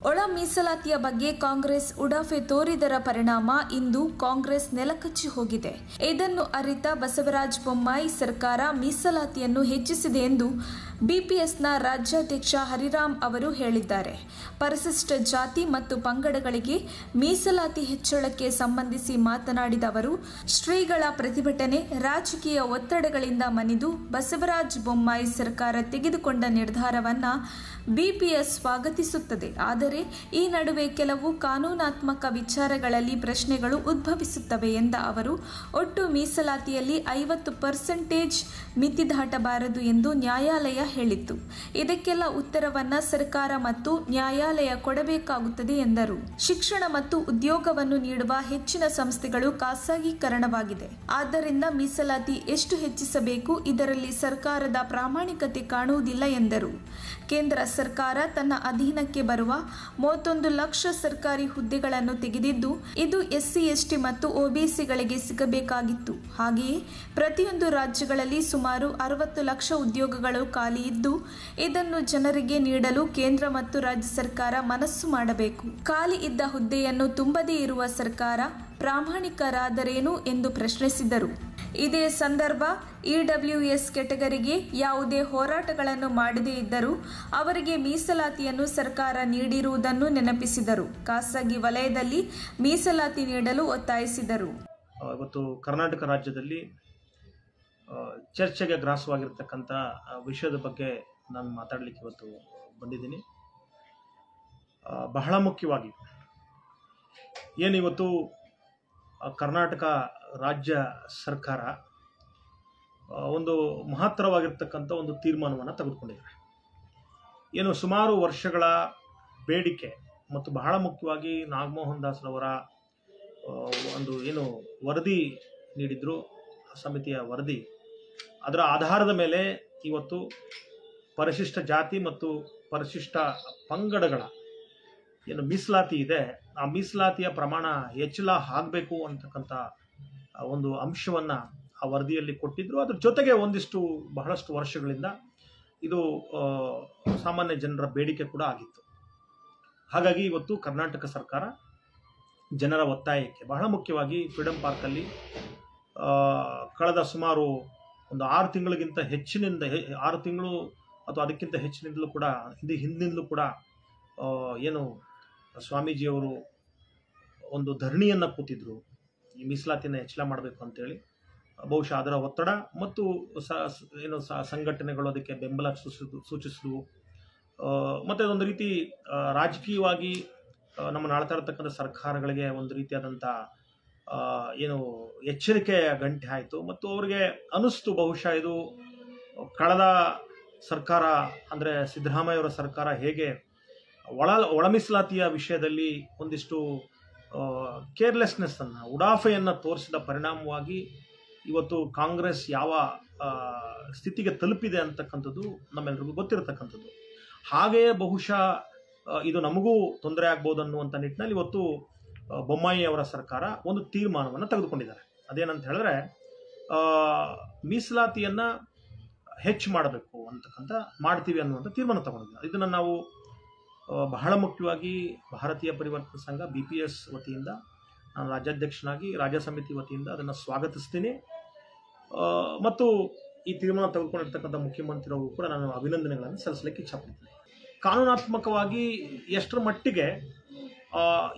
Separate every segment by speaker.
Speaker 1: ಒಳ ಮೀಸಲಾತಿಯ ಬಗ್ಗೆ ಕಾಂಗ್ರೆಸ್ ಉಡಾಫೆ ತೋರಿದರ ಪರಿಣಾಮ ಇಂದು ಕಾಂಗ್ರೆಸ್ ನೆಲಕಚ್ಚಿ ಹೋಗಿದೆ. ಇದನ್ನು ಅರಿತ ಬಸವರಾಜ ಬೊಮ್ಮಾಯಿ ಸರ್ಕಾರ ಮೀಸಲಾತಿಯನ್ನು ಹೆಚ್ಚಿಸಿದೆ ಎಂದು ಬಿಪಿಎಸ್ನ ರಾಜ್ಯಾಧ್ಯಕ್ಷ ಹರಿರಾಮ್ ಅವರು ಹೇಳಿದ್ದಾರೆ. ಪರಿಶಿಷ್ಟ ಜಾತಿ ಮತ್ತು ಪಂಗಡಗಳಿಗೆ ಮೀಸಲಾತಿ ಹೆಚ್ಚಳಕ್ಕೆ ಸಂಬಂಧಿಸಿ ಮಾತನಾಡಿದ ಅವರು, ಶ್ರೀಗಳ ಪ್ರತಿಭಟನೆ ರಾಜಕೀಯ ಒತ್ತಡಗಳಿಂದ ಮನಿದು ಬಸವರಾಜ ಬೊಮ್ಮಾಯಿ ಸರ್ಕಾರ ತೆಗೆದುಕೊಂಡ ನಿರ್ಧಾರವನ್ನು ಬಿಪಿಎಸ್ ಸ್ವಾಗತಿಸುತ್ತದೆ. ಆದರೆ ಈ ನಡುವೆ ಕೆಲವು ಕಾನೂನಾತ್ಮಕ ವಿಚಾರಗಳಲ್ಲಿ ಪ್ರಶ್ನೆಗಳು ಉದ್ಭವಿಸುತ್ತವೆ ಎಂದ ಅವರು, ಒಟ್ಟು ಮೀಸಲಾತಿಯಲ್ಲಿ 50% ಮಿತಿ ದಾಟಬಾರದು ಎಂದು ನ್ಯಾಯಾಲಯ ಹೇಳಿತ್ತು. ಇದಕ್ಕೆಲ್ಲ ಉತ್ತರವನ್ನ ಸರ್ಕಾರ ಮತ್ತು ನ್ಯಾಯಾಲಯ ಕೊಡಬೇಕಾಗುತ್ತದೆ ಎಂದರು. ಶಿಕ್ಷಣ ಮತ್ತು ಉದ್ಯೋಗವನ್ನು ನೀಡುವ ಹೆಚ್ಚಿನ ಸಂಸ್ಥೆಗಳು ಖಾಸಗೀಕರಣವಾಗಿದೆ. ಆದ್ದರಿಂದ ಮೀಸಲಾತಿ ಎಷ್ಟು ಹೆಚ್ಚಿಸಬೇಕು ಇದರಲ್ಲಿ ಸರ್ಕಾರದ ಪ್ರಾಮಾಣಿಕತೆ ಕಾಣುವುದಿಲ್ಲ ಎಂದರು. ಕೇಂದ್ರ ಸರ್ಕಾರ ತನ್ನ ಅಧೀನಕ್ಕೆ ಬರುವ 31 ಲಕ್ಷ ಸರ್ಕಾರಿ ಹುದ್ದೆಗಳನ್ನು ತೆಗೆದಿದ್ದು, ಇದು ಎಸ್ಸಿ ಎಸ್ಟಿ ಮತ್ತು ಒಬಿಸಿಗಳಿಗೆ ಸಿಗಬೇಕಾಗಿತ್ತು. ಹಾಗೆಯೇ ಪ್ರತಿಯೊಂದು ರಾಜ್ಯಗಳಲ್ಲಿ ಸುಮಾರು 60 ಲಕ್ಷ ಉದ್ಯೋಗಗಳು ಖಾಲಿ ಇದ್ದು, ಇದನ್ನು ಜನರಿಗೆ ನೀಡಲು ಕೇಂದ್ರ ಮತ್ತು ರಾಜ್ಯ ಸರ್ಕಾರ ಮನಸ್ಸು ಮಾಡಬೇಕು. ಖಾಲಿ ಇದ್ದ ಹುದ್ದೆಯನ್ನು ತುಂಬದೇ ಇರುವ ಸರ್ಕಾರ ಪ್ರಾಮಾಣಿಕರಾದರೇನು ಎಂದು ಪ್ರಶ್ನಿಸಿದರು. ಇದೇ ಸಂದರ್ಭ ಇಡಬ್ಲ್ಯೂಎಸ್ ಕೆಟಗರಿಗೆ ಯಾವುದೇ ಹೋರಾಟಗಳನ್ನು ಮಾಡದೇ ಇದ್ದರೂ ಅವರಿಗೆ ಮೀಸಲಾತಿಯನ್ನು ಸರ್ಕಾರ ನೀಡಿರುವುದನ್ನು ನೆನಪಿಸಿದರು. ಖಾಸಗಿ ವಲಯದಲ್ಲಿ ಮೀಸಲಾತಿ ನೀಡಲು ಒತ್ತಾಯಿಸಿದರು.
Speaker 2: ಇವತ್ತು ಕರ್ನಾಟಕ ರಾಜ್ಯದಲ್ಲಿ ಚರ್ಚೆಗೆ ಗ್ರಾಸವಾಗಿರ್ತಕ್ಕಂಥ ವಿಷಯದ ಬಗ್ಗೆ ನಾನು ಮಾತಾಡಲಿಕ್ಕೆ ಇವತ್ತು ಬಂದಿದ್ದೀನಿ. ಬಹಳ ಮುಖ್ಯವಾಗಿ ಏನಿವತ್ತು ಕರ್ನಾಟಕ ರಾಜ್ಯ ಸರ್ಕಾರ ಒಂದು ಮಹತ್ತರವಾಗಿರ್ತಕ್ಕಂಥ ಒಂದು ತೀರ್ಮಾನವನ್ನು ತೆಗೆದುಕೊಂಡಿದ್ದಾರೆ. ಏನು ಸುಮಾರು ವರ್ಷಗಳ ಬೇಡಿಕೆ ಮತ್ತು ಬಹಳ ಮುಖ್ಯವಾಗಿ ನಾಗಮೋಹನ್ ದಾಸ್ರವರ ಒಂದು ಏನು ವರದಿ ನೀಡಿದ್ರು, ಸಮಿತಿಯ ವರದಿ, ಅದರ ಆಧಾರದ ಮೇಲೆ ಇವತ್ತು ಪರಿಶಿಷ್ಟ ಜಾತಿ ಮತ್ತು ಪರಿಶಿಷ್ಟ ಪಂಗಡಗಳ ಏನು ಮೀಸಲಾತಿ ಇದೆ, ಆ ಮೀಸಲಾತಿಯ ಪ್ರಮಾಣ ಹೆಚ್ಚಳ ಆಗಬೇಕು ಅಂತಕ್ಕಂಥ ಒಂದು ಅಂಶವನ್ನು ಆ ವರದಿಯಲ್ಲಿ ಕೊಟ್ಟಿದ್ರು. ಅದ್ರ ಜೊತೆಗೆ ಬಹಳಷ್ಟು ವರ್ಷಗಳಿಂದ ಇದು ಸಾಮಾನ್ಯ ಜನರ ಬೇಡಿಕೆ ಕೂಡ ಆಗಿತ್ತು. ಹಾಗಾಗಿ ಇವತ್ತು ಕರ್ನಾಟಕ ಸರ್ಕಾರ ಜನರ ಒತ್ತಾಯಕ್ಕೆ ಬಹಳ ಮುಖ್ಯವಾಗಿ ಫ್ರೀಡಂ ಪಾರ್ಕಲ್ಲಿ ಕಳೆದ ಸುಮಾರು ಒಂದು 6 ತಿಂಗಳಿಗಿಂತ ಹೆಚ್ಚಿನಿಂದ 6 ತಿಂಗಳು ಅಥವಾ ಅದಕ್ಕಿಂತ ಹೆಚ್ಚಿನಿಂದಲೂ ಕೂಡ ಹಿಂದಿನಿಂದಲೂ ಕೂಡ ಏನು ಸ್ವಾಮೀಜಿಯವರು ಒಂದು ಧರಣಿಯನ್ನು ಕೂತಿದ್ರು, ಈ ಮೀಸಲಾತಿಯನ್ನು ಹೆಚ್ಚಳ ಮಾಡಬೇಕು ಅಂತೇಳಿ. ಬಹುಶಃ ಅದರ ಒತ್ತಡ ಮತ್ತು ಸಂಘಟನೆಗಳು ಅದಕ್ಕೆ ಬೆಂಬಲ ಸೂಚಿಸಿದ್ವು. ಮತ್ತು ಅದೊಂದು ರೀತಿ ರಾಜಕೀಯವಾಗಿ ನಮ್ಮನ್ನು ಆಳ್ತಾ ಇರತಕ್ಕಂಥ ಸರ್ಕಾರಗಳಿಗೆ ಒಂದು ರೀತಿಯಾದಂಥ ಏನು ಎಚ್ಚರಿಕೆಯ ಗಂಟೆ ಆಯಿತು. ಮತ್ತು ಅವರಿಗೆ ಅನ್ನಿಸ್ತು, ಬಹುಶಃ ಇದು ಕಳೆದ ಸರ್ಕಾರ ಅಂದರೆ ಸಿದ್ದರಾಮಯ್ಯವರ ಸರ್ಕಾರ ಹೇಗೆ ಒಳ ಮೀಸಲಾತಿಯ ವಿಷಯದಲ್ಲಿ ಒಂದಿಷ್ಟು ಕೇರ್ಲೆಸ್ನೆಸ್ಸನ್ನು, ಉಡಾಫೆಯನ್ನು ತೋರಿಸಿದ ಪರಿಣಾಮವಾಗಿ ಇವತ್ತು ಕಾಂಗ್ರೆಸ್ ಯಾವ ಸ್ಥಿತಿಗೆ ತಲುಪಿದೆ ಅಂತಕ್ಕಂಥದ್ದು ನಮ್ಮೆಲ್ಲರಿಗೂ ಗೊತ್ತಿರತಕ್ಕಂಥದ್ದು. ಹಾಗೆಯೇ ಬಹುಶಃ ಇದು ನಮಗೂ ತೊಂದರೆ ಆಗ್ಬೋದು ಅನ್ನುವಂಥ ನಿಟ್ಟಿನಲ್ಲಿ ಇವತ್ತು ಬೊಮ್ಮಾಯಿ ಅವರ ಸರ್ಕಾರ ಒಂದು ತೀರ್ಮಾನವನ್ನು ತೆಗೆದುಕೊಂಡಿದ್ದಾರೆ. ಅದೇನಂತ ಹೇಳಿದ್ರೆ, ಮೀಸಲಾತಿಯನ್ನು ಹೆಚ್ಚು ಮಾಡಬೇಕು ಮಾಡ್ತೀವಿ ಅನ್ನುವಂಥ ತೀರ್ಮಾನ ತಗೊಂಡಿದ್ದಾರೆ. ಇದನ್ನು ನಾವು ಬಹಳ ಮುಖ್ಯವಾಗಿ ಭಾರತೀಯ ಪರಿವರ್ತನಾ ಸಂಘ BPS ವತಿಯಿಂದ, ನಾನು ರಾಜ್ಯಾಧ್ಯಕ್ಷನಾಗಿ ರಾಜ್ಯ ಸಮಿತಿ ವತಿಯಿಂದ ಅದನ್ನು ಸ್ವಾಗತಿಸ್ತೀನಿ. ಮತ್ತು ಈ ತೀರ್ಮಾನ ತೆಗೆದುಕೊಂಡಿರ್ತಕ್ಕಂಥ ಮುಖ್ಯಮಂತ್ರಿಯವರು ಕೂಡ ನಾನು ಅಭಿನಂದನೆಗಳನ್ನು ಸಲ್ಲಿಸಲಿಕ್ಕೆ ಇಚ್ಛಪಡ್ತೀನಿ. ಕಾನೂನಾತ್ಮಕವಾಗಿ ಎಷ್ಟರ ಮಟ್ಟಿಗೆ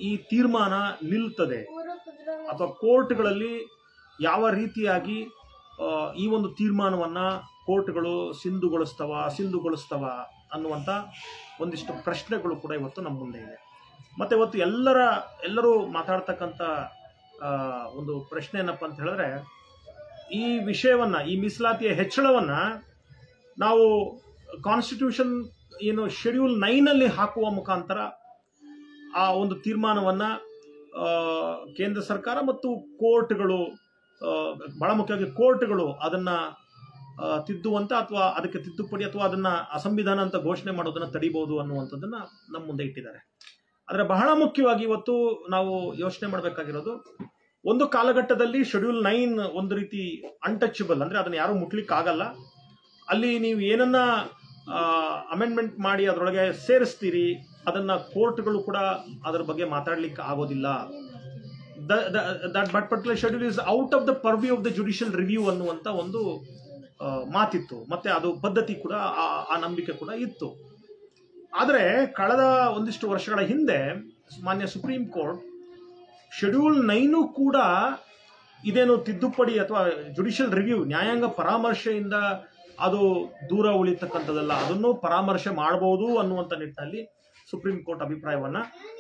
Speaker 2: ಈ ತೀರ್ಮಾನ ನಿಲ್ಲುತ್ತದೆ ಅಥವಾ ಕೋರ್ಟ್ಗಳಲ್ಲಿ ಯಾವ ರೀತಿಯಾಗಿ ಈ ಒಂದು ತೀರ್ಮಾನವನ್ನು ಕೋರ್ಟ್ಗಳು ಸಿಂಧುಗೊಳಿಸ್ತವ ಅನ್ನುವಂಥ ಒಂದಿಷ್ಟು ಪ್ರಶ್ನೆಗಳು ಕೂಡ ಇವತ್ತು ನಮ್ಮ ಮುಂದೆ ಇದೆ. ಮತ್ತು ಇವತ್ತು ಎಲ್ಲರೂ ಮಾತಾಡ್ತಕ್ಕಂಥ ಒಂದು ಪ್ರಶ್ನೆ ಏನಪ್ಪ ಅಂತ ಹೇಳಿದ್ರೆ, ಈ ವಿಷಯವನ್ನು, ಈ ಮೀಸಲಾತಿಯ ಹೆಚ್ಚಳವನ್ನು ನಾವು ಕಾನ್ಸ್ಟಿಟ್ಯೂಷನ್ ಏನು ಶೆಡ್ಯೂಲ್ 9 ಹಾಕುವ ಮುಖಾಂತರ ಆ ಒಂದು ತೀರ್ಮಾನವನ್ನು ಕೇಂದ್ರ ಸರ್ಕಾರ ಮತ್ತು ಕೋರ್ಟ್ಗಳು, ಬಹಳ ಮುಖ್ಯವಾಗಿ ಕೋರ್ಟ್ಗಳು ಅದನ್ನು ತಿದ್ದುವಂತ ಅಥವಾ ಅದಕ್ಕೆ ತಿದ್ದುಪಡಿ ಅಥವಾ ಅದನ್ನು ಅಸಂವಿಧಾನ ಅಂತ ಘೋಷಣೆ ಮಾಡೋದನ್ನು ತಡಿಬಹುದು ಅನ್ನುವಂಥದ್ದನ್ನು ನಮ್ಮ ಮುಂದೆ ಇಟ್ಟಿದ್ದಾರೆ. ಆದರೆ ಬಹಳ ಮುಖ್ಯವಾಗಿ ಇವತ್ತು ನಾವು ಯೋಚನೆ ಮಾಡಬೇಕಾಗಿರೋದು, ಒಂದು ಕಾಲಘಟ್ಟದಲ್ಲಿ ಶೆಡ್ಯೂಲ್ 9 ಒಂದು ರೀತಿ ಅನ್ಟಚಬಲ್, ಅಂದರೆ ಅದನ್ನು ಯಾರೂ ಮುಟ್ಲಿಕ್ಕೆ ಆಗಲ್ಲ. ಅಲ್ಲಿ ನೀವು ಏನನ್ನ ಅಮೆಂಡ್ಮೆಂಟ್ ಮಾಡಿ ಅದರೊಳಗೆ ಸೇರಿಸ್ತೀರಿ, ಅದನ್ನ ಕೋರ್ಟ್ಗಳು ಕೂಡ ಅದರ ಬಗ್ಗೆ ಮಾತಾಡ್ಲಿಕ್ಕೆ ಆಗೋದಿಲ್ಲ. But particular schedule is out of the purview of the judicial review ಅನ್ನುವಂತ ಒಂದು ಮಾತಿತ್ತು. ಮತ್ತೆ ಅದು ಪದ್ಧತಿ ಕೂಡ ಆ ನಂಬಿಕೆ ಕೂಡ ಇತ್ತು. ಆದರೆ ಕಳೆದ ಒಂದಿಷ್ಟು ವರ್ಷಗಳ ಹಿಂದೆ ಮಾನ್ಯ ಸುಪ್ರೀಂ ಕೋರ್ಟ್ ಶೆಡ್ಯೂಲ್ 9 ಕೂಡ ಇದೇನು ತಿದ್ದುಪಡಿ ಅಥವಾ ಜುಡಿಷಿಯಲ್ ರಿವ್ಯೂ ನ್ಯಾಯಾಂಗ ಪರಾಮರ್ಶೆಯಿಂದ ಅದು ದೂರ ಉಳಿತಕ್ಕಂಥದ್ದಲ್ಲ, ಅದನ್ನು ಪರಾಮರ್ಶೆ ಮಾಡಬಹುದು ಅನ್ನುವಂಥ ನಿಟ್ಟಿನಲ್ಲಿ ಸುಪ್ರೀಂ ಕೋರ್ಟ್ ಅಭಿಪ್ರಾಯವನ್ನ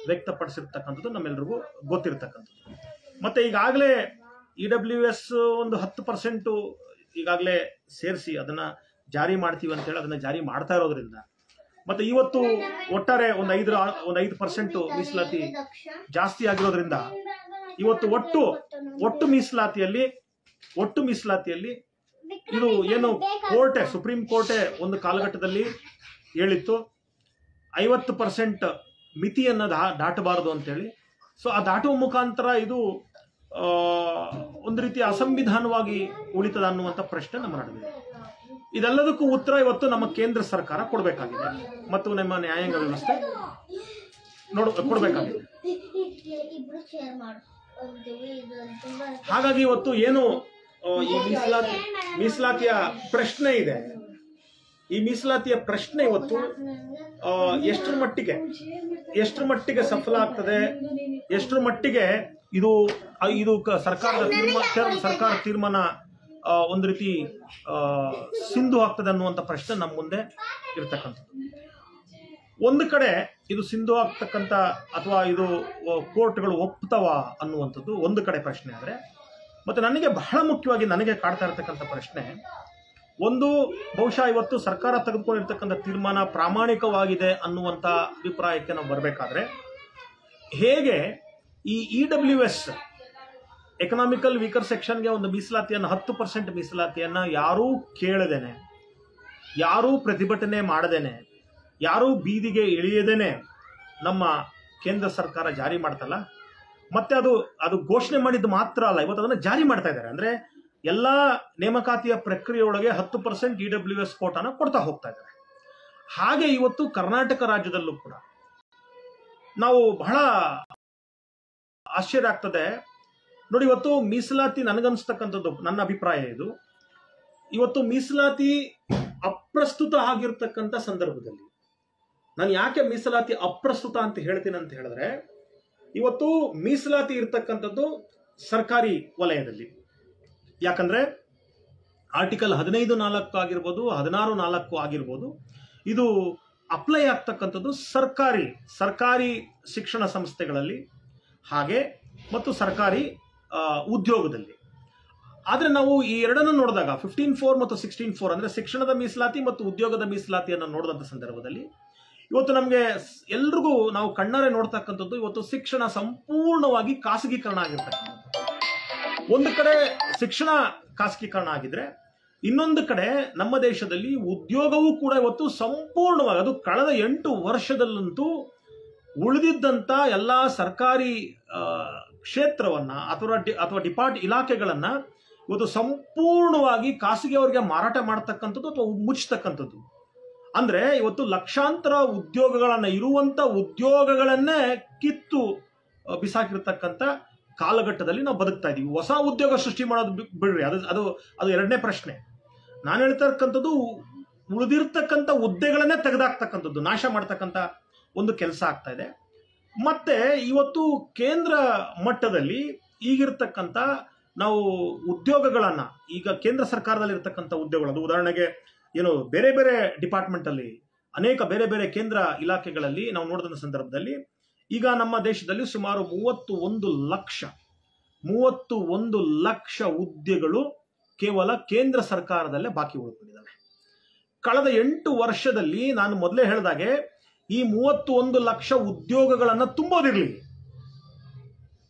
Speaker 2: ವ್ಯಕ್ತಪಡಿಸಿರ್ತಕ್ಕಂಥದ್ದು ನಮ್ಮೆಲ್ಲರಿಗೂ ಗೊತ್ತಿರತಕ್ಕಂಥದ್ದು. ಮತ್ತೆ ಈಗಾಗಲೇ EWS ಒಂದು 10% ಈಗಾಗಲೇ ಸೇರಿಸಿ ಅದನ್ನ ಜಾರಿ ಮಾಡ್ತೀವಿ ಅಂತ ಹೇಳಿ ಅದನ್ನ ಜಾರಿ ಮಾಡ್ತಾ ಇರೋದ್ರಿಂದ, ಮತ್ತೆ ಇವತ್ತು ಒಟ್ಟಾರೆ ಒಂದು 5% ಮೀಸಲಾತಿ ಜಾಸ್ತಿ ಆಗಿರೋದ್ರಿಂದ ಇವತ್ತು ಒಟ್ಟು ಮೀಸಲಾತಿಯಲ್ಲಿ ಇದು ಏನು ಸುಪ್ರೀಂ ಕೋರ್ಟೆ ಒಂದು ಕಾಲಘಟ್ಟದಲ್ಲಿ ಹೇಳಿತ್ತು 50% ಮಿತಿಯನ್ನ ದಾಟಬಾರದು ಅಂತೇಳಿ. ಸೊ ಆ ದಾಟುವ ಮುಖಾಂತರ ಇದು ಒಂದು ರೀತಿ ಅಸಂವಿಧಾನವಾಗಿ ಉಳಿತದ ಅನ್ನುವಂಥ ಪ್ರಶ್ನೆ ನಮ್ಮ ನಡುವೆ. ಇದೆಲ್ಲದಕ್ಕೂ ಉತ್ತರ ಇವತ್ತು ನಮ್ಮ ಕೇಂದ್ರ ಸರ್ಕಾರ ಕೊಡಬೇಕಾಗಿದೆ ಮತ್ತು ನಮ್ಮ ನ್ಯಾಯಾಂಗ ವ್ಯವಸ್ಥೆ ಕೊಡಬೇಕಾಗಿದೆ. ಹಾಗಾಗಿ ಇವತ್ತು ಏನು ಈ ಮೀಸಲಾತಿಯ ಪ್ರಶ್ನೆ ಇದೆ, ಈ ಮೀಸಲಾತಿಯ ಪ್ರಶ್ನೆ ಇವತ್ತು ಎಷ್ಟರ ಮಟ್ಟಿಗೆ ಸಫಲ ಆಗ್ತದೆ, ಎಷ್ಟರ ಮಟ್ಟಿಗೆ ಇದು ಸರ್ಕಾರ ತೀರ್ಮಾನ ಒಂದು ರೀತಿ ಸಿಂಧು ಆಗ್ತದೆ ಅನ್ನುವಂಥ ಪ್ರಶ್ನೆ ನಮ್ಮ ಮುಂದೆ ಇರ್ತಕ್ಕಂಥದ್ದು. ಒಂದು ಕಡೆ ಇದು ಸಿಂಧು ಆಗ್ತಕ್ಕಂಥ ಅಥವಾ ಇದು ಕೋರ್ಟ್ಗಳು ಒಪ್ತವ ಅನ್ನುವಂಥದ್ದು ಒಂದು ಕಡೆ ಪ್ರಶ್ನೆ ಆದರೆ, ಮತ್ತೆ ನನಗೆ ಬಹಳ ಮುಖ್ಯವಾಗಿ ನನಗೆ ಕಾಡ್ತಾ ಇರತಕ್ಕಂಥ ಪ್ರಶ್ನೆ ಒಂದು, ಬಹುಶಃ ಇವತ್ತು ಸರ್ಕಾರ ತೆಗೆದುಕೊಂಡಿರ್ತಕ್ಕಂಥ ತೀರ್ಮಾನ ಪ್ರಾಮಾಣಿಕವಾಗಿದೆ ಅನ್ನುವಂಥ ಅಭಿಪ್ರಾಯಕ್ಕೆ ನಾವು ಬರಬೇಕಾದ್ರೆ ಹೇಗೆ ಈ EWS ಎಕನಾಮಿಕಲ್ ವೀಕರ್ ಸೆಕ್ಷನ್ಗೆ ಒಂದು ಮೀಸಲಾತಿಯನ್ನು 10% ಮೀಸಲಾತಿಯನ್ನು ಯಾರೂ ಕೇಳದೇನೆ, ಯಾರೂ ಪ್ರತಿಭಟನೆ ಮಾಡದೇನೆ, ಯಾರೂ ಬೀದಿಗೆ ಇಳಿಯದೇನೆ ನಮ್ಮ ಕೇಂದ್ರ ಸರ್ಕಾರ ಜಾರಿ ಮಾಡ್ತಲ್ಲ, ಮತ್ತೆ ಅದು ಘೋಷಣೆ ಮಾಡಿದ್ದು ಮಾತ್ರ ಅಲ್ಲ, ಇವತ್ತು ಅದನ್ನು ಜಾರಿ ಮಾಡ್ತಾ ಇದ್ದಾರೆ. ಅಂದ್ರೆ ಎಲ್ಲ ನೇಮಕಾತಿಯ ಪ್ರಕ್ರಿಯೆಯೊಳಗೆ 10% EWS ಕೋಟಾನ ಕೊಡ್ತಾ ಹೋಗ್ತಾ ಇದ್ದಾರೆ. ಹಾಗೆ ಇವತ್ತು ಕರ್ನಾಟಕ ರಾಜ್ಯದಲ್ಲೂ ಕೂಡ ನಾವು ಬಹಳ ಆಶ್ಚರ್ಯ ಆಗ್ತದೆ ನೋಡಿ. ಇವತ್ತು ಮೀಸಲಾತಿ ನನಗನ್ಸ್ತಕ್ಕಂಥದ್ದು, ನನ್ನ ಅಭಿಪ್ರಾಯ ಇದು, ಇವತ್ತು ಮೀಸಲಾತಿ ಅಪ್ರಸ್ತುತ ಆಗಿರ್ತಕ್ಕಂಥ ಸಂದರ್ಭದಲ್ಲಿ, ನಾನು ಯಾಕೆ ಮೀಸಲಾತಿ ಅಪ್ರಸ್ತುತ ಅಂತ ಹೇಳ್ತೀನಿ ಅಂತ ಹೇಳಿದ್ರೆ, ಇವತ್ತು ಮೀಸಲಾತಿ ಇರ್ತಕ್ಕಂಥದ್ದು ಸರ್ಕಾರಿ ವಲಯದಲ್ಲಿ. ಯಾಕಂದ್ರೆ ಆರ್ಟಿಕಲ್ 15(4) ಆಗಿರ್ಬೋದು, 16(4) ಆಗಿರ್ಬೋದು, ಇದು ಅಪ್ಲೈ ಆಗ್ತಕ್ಕಂಥದ್ದು ಸರ್ಕಾರಿ ಶಿಕ್ಷಣ ಸಂಸ್ಥೆಗಳಲ್ಲಿ ಹಾಗೆ ಮತ್ತು ಸರ್ಕಾರಿ ಉದ್ಯೋಗದಲ್ಲಿ. ಆದ್ರೆ ನಾವು ಈ ಎರಡನ್ನು ನೋಡಿದಾಗ 15(4) ಮತ್ತು 16(4) ಅಂದ್ರೆ ಶಿಕ್ಷಣದ ಮೀಸಲಾತಿ ಮತ್ತು ಉದ್ಯೋಗದ ಮೀಸಲಾತಿಯನ್ನು ನೋಡಿದಂಥ ಸಂದರ್ಭದಲ್ಲಿ ಇವತ್ತು ನಮಗೆ ಎಲ್ರಿಗೂ ನಾವು ಕಣ್ಣಾರೆ ನೋಡ್ತಕ್ಕಂಥದ್ದು ಇವತ್ತು ಶಿಕ್ಷಣ ಸಂಪೂರ್ಣವಾಗಿ ಖಾಸಗೀಕರಣ ಆಗಿರ್ತಕ್ಕಂಥದ್ದು. ಒಂದು ಕಡೆ ಶಿಕ್ಷಣ ಖಾಸಗೀಕರಣ ಆಗಿದ್ರೆ, ಇನ್ನೊಂದು ಕಡೆ ನಮ್ಮ ದೇಶದಲ್ಲಿ ಉದ್ಯೋಗವೂ ಕೂಡ ಇವತ್ತು ಸಂಪೂರ್ಣವಾಗಿ, ಅದು ಕಳೆದ 8 ವರ್ಷದಲ್ಲಂತೂ ಉಳಿದಿದ್ದಂಥ ಎಲ್ಲ ಸರ್ಕಾರಿ ಕ್ಷೇತ್ರವನ್ನ ಅಥವಾ ಇಲಾಖೆಗಳನ್ನ ಇವತ್ತು ಸಂಪೂರ್ಣವಾಗಿ ಖಾಸಗಿಯವರಿಗೆ ಮಾರಾಟ ಮಾಡತಕ್ಕಂಥದ್ದು ಅಥವಾ ಮುಚ್ಚತಕ್ಕಂಥದ್ದು. ಅಂದ್ರೆ ಇವತ್ತು ಲಕ್ಷಾಂತರ ಉದ್ಯೋಗಗಳನ್ನ ಇರುವಂತ ಉದ್ಯೋಗಗಳನ್ನೇ ಕಿತ್ತು ಬಿಸಾಕಿರ್ತಕ್ಕಂಥ ಕಾಲಘಟ್ಟದಲ್ಲಿ ನಾವು ಬದುಕ್ತಾ ಇದೀವಿ. ಹೊಸ ಉದ್ಯೋಗ ಸೃಷ್ಟಿ ಮಾಡೋದು ಬಿಡ್ರಿ, ಅದು ಎರಡನೇ ಪ್ರಶ್ನೆ. ನಾನು ಹೇಳ್ತಕ್ಕಂಥದ್ದು ಉಳಿದಿರ್ತಕ್ಕಂಥ ಹುದ್ದೆಗಳನ್ನೇ ತೆಗೆದಾಕ್ತಕ್ಕಂಥದ್ದು, ನಾಶ ಮಾಡ್ತಕ್ಕಂಥ ಒಂದು ಕೆಲಸ ಆಗ್ತಾ ಇದೆ. ಮತ್ತೆ ಇವತ್ತು ಕೇಂದ್ರ ಮಟ್ಟದಲ್ಲಿ ಈಗಿರ್ತಕ್ಕಂಥ ನಾವು ಉದ್ಯೋಗಗಳನ್ನ, ಈಗ ಕೇಂದ್ರ ಸರ್ಕಾರದಲ್ಲಿ ಇರ್ತಕ್ಕಂಥ ಉದ್ಯೋಗಗಳು, ಅದು ಉದಾಹರಣೆಗೆ ಏನು ಬೇರೆ ಬೇರೆ ಡಿಪಾರ್ಟ್ಮೆಂಟ್ ಅಲ್ಲಿ ಅನೇಕ ಬೇರೆ ಬೇರೆ ಕೇಂದ್ರ ಇಲಾಖೆಗಳಲ್ಲಿ ನಾವು ನೋಡಿದ ಸಂದರ್ಭದಲ್ಲಿ ಈಗ ನಮ್ಮ ದೇಶದಲ್ಲಿ ಸುಮಾರು 31 ಲಕ್ಷ ಹುದ್ದೆಗಳು ಕೇವಲ ಕೇಂದ್ರ ಸರ್ಕಾರದಲ್ಲೇ ಬಾಕಿ ಉಳ್ಕೊಂಡಿದ್ದಾವೆ. ಕಳೆದ 8 ವರ್ಷದಲ್ಲಿ ನಾನು ಮೊದಲೇ ಹೇಳಿದಾಗೆ ಈ 31 ಲಕ್ಷ ಉದ್ಯೋಗಗಳನ್ನ ತುಂಬೋದಿರ್ಲಿ,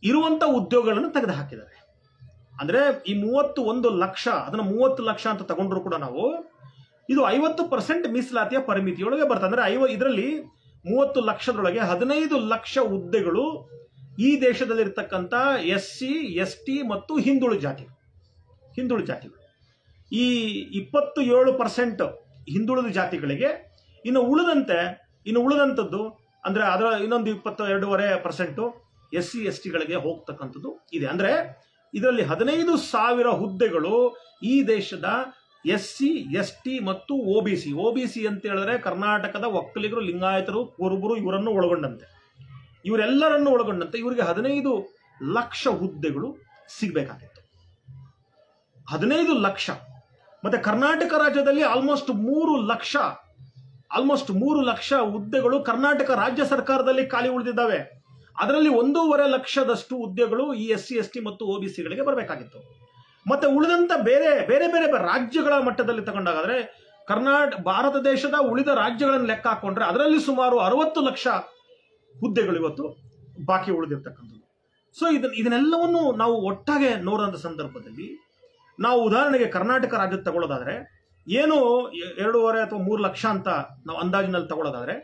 Speaker 2: ಇರುವಂತ ಉದ್ಯೋಗಗಳನ್ನು ತೆಗೆದು ಹಾಕಿದ್ದಾರೆ. ಅಂದ್ರೆ ಈ 31 ಲಕ್ಷ, ಅದನ್ನ 30 ಲಕ್ಷ ಅಂತ ತಗೊಂಡ್ರು ಕೂಡ ನಾವು, ಇದು 50% ಮೀಸಲಾತಿಯ ಪರಿಮಿತಿಯೊಳಗೆ ಬರ್ತದೆ. ಅಂದ್ರೆ ಇದರಲ್ಲಿ 30 ಲಕ್ಷದೊಳಗೆ 15 ಲಕ್ಷ ಹುದ್ದೆಗಳು ಈ ದೇಶದಲ್ಲಿರ್ತಕ್ಕಂಥ SC, ST ಮತ್ತು ಹಿಂದುಳಿದ ಜಾತಿಗಳು. ಈ 27% ಹಿಂದುಳಿದ ಜಾತಿಗಳಿಗೆ, ಇನ್ನು ಉಳಿದಂಥದ್ದು ಅಂದ್ರೆ ಅದರ ಇನ್ನೊಂದು 22.5% SC/ST ಗಳಿಗೆ ಹೋಗ್ತಕ್ಕಂಥದ್ದು ಇದೆ. ಅಂದ್ರೆ ಇದರಲ್ಲಿ 15,000 ಹುದ್ದೆಗಳು ಈ ದೇಶದ SC/ST ಮತ್ತು OBC ಅಂತ ಹೇಳಿದ್ರೆ ಕರ್ನಾಟಕದ ಒಕ್ಕಲಿಗರು, ಲಿಂಗಾಯತರು, ಕುರುಬರು ಇವರನ್ನು ಒಳಗೊಂಡಂತೆ, ಇವರೆಲ್ಲರನ್ನು ಒಳಗೊಂಡಂತೆ ಇವರಿಗೆ 15 ಲಕ್ಷ ಹುದ್ದೆಗಳು ಸಿಗಬೇಕಾಗಿತ್ತು. 15 ಲಕ್ಷ. ಮತ್ತೆ ಕರ್ನಾಟಕ ರಾಜ್ಯದಲ್ಲಿ ಆಲ್ಮೋಸ್ಟ್ 3 ಲಕ್ಷ ಹುದ್ದೆಗಳು ಕರ್ನಾಟಕ ರಾಜ್ಯ ಸರ್ಕಾರದಲ್ಲಿ ಖಾಲಿ ಉಳಿದಿದ್ದಾವೆ. ಅದರಲ್ಲಿ 1.5 ಲಕ್ಷದಷ್ಟು ಹುದ್ದೆಗಳು ಈ SC/ST ಮತ್ತು OBCಗಳಿಗೆ ಬರಬೇಕಾಗಿತ್ತು. ಮತ್ತೆ ಉಳಿದಂತ ಬೇರೆ ಬೇರೆ ಬೇರೆ ರಾಜ್ಯಗಳ ಮಟ್ಟದಲ್ಲಿ ತಗೊಂಡಾಗಾದ್ರೆ ಭಾರತ ದೇಶದ ಉಳಿದ ರಾಜ್ಯಗಳನ್ನು ಲೆಕ್ಕ ಹಾಕೊಂಡ್ರೆ ಅದರಲ್ಲಿ ಸುಮಾರು 60 ಲಕ್ಷ ಹುದ್ದೆಗಳು ಇವತ್ತು ಬಾಕಿ ಉಳಿದಿರ್ತಕ್ಕಂಥದ್ದು. ಸೊ ಇದನ್ನೆಲ್ಲವನ್ನು ನಾವು ಒಟ್ಟಾಗೆ ನೋಡುವಂತ ಸಂದರ್ಭದಲ್ಲಿ ನಾವು ಉದಾಹರಣೆಗೆ ಕರ್ನಾಟಕ ರಾಜ್ಯದ ತಗೊಳ್ಳೋದಾದ್ರೆ ಏನು 2.5 ಅಥವಾ 3 ಲಕ್ಷ ಅಂತ ನಾವು ಅಂದಾಜಿನಲ್ಲಿ ತಗೊಳ್ಳೋದಾದ್ರೆ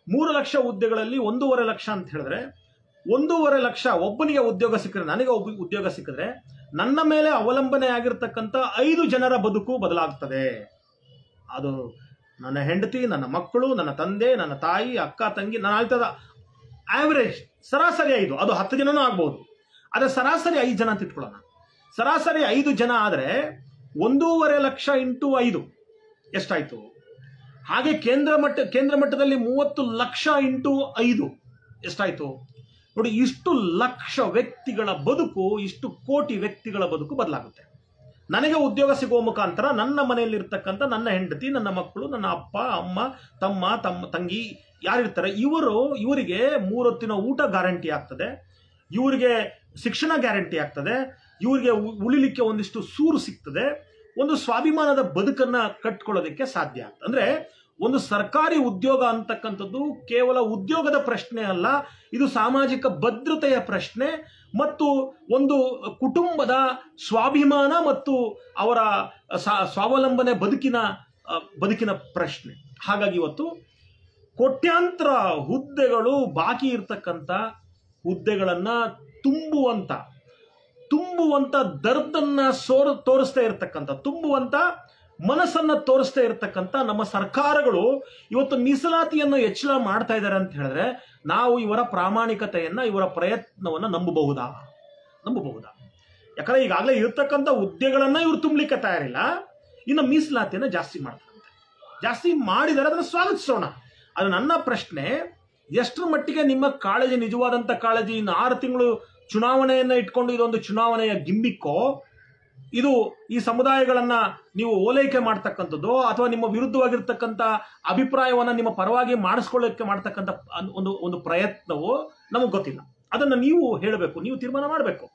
Speaker 2: 3 ಲಕ್ಷ ಹುದ್ದೆಗಳಲ್ಲಿ 1.5 ಲಕ್ಷ ಅಂತ ಹೇಳಿದ್ರೆ 1.5 ಲಕ್ಷ ಒಬ್ಬನಿಗೆ ಉದ್ಯೋಗ ಸಿಕ್ಕಿದ್ರೆ, ನನಗೆ ಉದ್ಯೋಗ ಸಿಕ್ಕಿದ್ರೆ ನನ್ನ ಮೇಲೆ ಅವಲಂಬನೆ ಆಗಿರ್ತಕ್ಕಂಥ 5 ಜನರ ಬದುಕು ಬದಲಾಗ್ತದೆ. ಅದು ನನ್ನ ಹೆಂಡತಿ, ನನ್ನ ಮಕ್ಕಳು, ನನ್ನ ತಂದೆ, ನನ್ನ ತಾಯಿ, ಅಕ್ಕ, ತಂಗಿ, ನಾನು ಹೇಳ್ತದ ಆವರೇಜ್ ಸರಾಸರಿ 5, ಅದು 10 ಜನನೂ ಆಗ್ಬಹುದು. ಆದ್ರೆ ಸರಾಸರಿ 5 ಜನ ಅಂತ ಇಟ್ಕೊಳ್ಳೋಣ. ಸರಾಸರಿ 5 ಜನ ಆದ್ರೆ 1.5 ಲಕ್ಷ ಇಂಟು 5 ಎಷ್ಟಾಯ್ತು? ಹಾಗೆ ಕೇಂದ್ರ ಮಟ್ಟದಲ್ಲಿ 30 ಲಕ್ಷ ಇಂಟು 5 ಎಷ್ಟಾಯ್ತು ನೋಡಿ. ಇಷ್ಟು ಲಕ್ಷ ವ್ಯಕ್ತಿಗಳ ಬದುಕು, ಇಷ್ಟು ಕೋಟಿ ವ್ಯಕ್ತಿಗಳ ಬದುಕು ಬದಲಾಗುತ್ತೆ. ನನಗೆ ಉದ್ಯೋಗ ಸಿಗುವ ಮುಖಾಂತರ ನನ್ನ ಮನೆಯಲ್ಲಿರ್ತಕ್ಕಂಥ ನನ್ನ ಹೆಂಡತಿ, ನನ್ನ ಮಕ್ಕಳು, ನನ್ನ ಅಪ್ಪ ಅಮ್ಮ, ತಮ್ಮ ತಂಗಿ ಯಾರಿರ್ತಾರೆ ಇವರಿಗೆ 3 ಹೊತ್ತಿನ ಊಟ ಗ್ಯಾರಂಟಿ ಆಗ್ತದೆ, ಇವರಿಗೆ ಶಿಕ್ಷಣ ಗ್ಯಾರಂಟಿ ಆಗ್ತದೆ, ಇವರಿಗೆ ಉಳಿಲಿಕ್ಕೆ ಒಂದಿಷ್ಟು ಸೂರು ಸಿಗ್ತದೆ, ಒಂದು ಸ್ವಾಭಿಮಾನದ ಬದುಕನ್ನ ಕಟ್ಕೊಳ್ಳೋದಕ್ಕೆ ಸಾಧ್ಯ ಆಗ್ತದೆ. ಅಂದ್ರೆ ಒಂದು ಸರ್ಕಾರಿ ಉದ್ಯೋಗ ಅಂತಕ್ಕಂಥದ್ದು ಕೇವಲ ಉದ್ಯೋಗದ ಪ್ರಶ್ನೆ ಅಲ್ಲ, ಇದು ಸಾಮಾಜಿಕ ಭದ್ರತೆಯ ಪ್ರಶ್ನೆ ಮತ್ತು ಒಂದು ಕುಟುಂಬದ ಸ್ವಾಭಿಮಾನ ಮತ್ತು ಅವರ ಸ್ವಾವಲಂಬನೆ ಬದುಕಿನ ಪ್ರಶ್ನೆ. ಹಾಗಾಗಿ ಇವತ್ತು ಕೋಟ್ಯಾಂತರ ಹುದ್ದೆಗಳು ಬಾಕಿ ಇರ್ತಕ್ಕಂಥ ಹುದ್ದೆಗಳನ್ನ ತುಂಬುವಂತ ದರ್ದನ್ನ ತೋರಿಸ್ತಾ ಇರತಕ್ಕಂಥ, ತುಂಬುವಂತ ಮನಸ್ಸನ್ನ ತೋರಿಸ್ತಾ ಇರತಕ್ಕಂಥ ನಮ್ಮ ಸರ್ಕಾರಗಳು ಇವತ್ತು ಮೀಸಲಾತಿಯನ್ನು ಹೆಚ್ಚಳ ಮಾಡ್ತಾ ಇದ್ದಾರೆ ಅಂತ ಹೇಳಿದ್ರೆ ನಾವು ಇವರ ಪ್ರಾಮಾಣಿಕತೆಯನ್ನ, ಇವರ ಪ್ರಯತ್ನವನ್ನ ನಂಬಬಹುದಾ? ಯಾಕಂದ್ರೆ ಈಗಾಗಲೇ ಇರತಕ್ಕಂಥ ಹುದ್ದೆಗಳನ್ನ ಇವ್ರು ತುಂಬಲಿಕ್ಕೆ ತಯಾರಿಲ್ಲ, ಇನ್ನು ಮೀಸಲಾತಿಯನ್ನ ಜಾಸ್ತಿ ಮಾಡ್ತಾರಂತೆ. ಜಾಸ್ತಿ ಮಾಡಿದರೆ ಅದನ್ನು ಸ್ವಾಗತಿಸೋಣ. ಅದು ನನ್ನ ಪ್ರಶ್ನೆ, ಎಷ್ಟರ ಮಟ್ಟಿಗೆ ನಿಮ್ಮ ಕಾಳಜಿ ನಿಜವಾದಂತ ಕಾಳಜಿ? ಇನ್ನು 6 ತಿಂಗಳು ಚುನಾವಣೆಯನ್ನ ಇಟ್ಕೊಂಡು ಇದೊಂದು ಚುನಾವಣೆಯ ಗಿಮ್ಮಿಕ್ಕೋ, ಇದು ಈ ಸಮುದಾಯಗಳನ್ನ ನೀವು ಓಲೈಕೆ ಮಾಡ್ತಕ್ಕಂಥದ್ದು ಅಥವಾ ನಿಮ್ಮ ವಿರುದ್ಧವಾಗಿರ್ತಕ್ಕಂಥ ಅಭಿಪ್ರಾಯವನ್ನ ನಿಮ್ಮ ಪರವಾಗಿ ಮಾಡಿಸ್ಕೊಳ್ಳೋಕೆ ಮಾಡ್ತಕ್ಕಂಥ ಒಂದು ಪ್ರಯತ್ನವೋ ನಮಗೆ ಗೊತ್ತಿಲ್ಲ. ಅದನ್ನ ನೀವು ಹೇಳಬೇಕು, ನೀವು ತೀರ್ಮಾನ ಮಾಡಬೇಕು.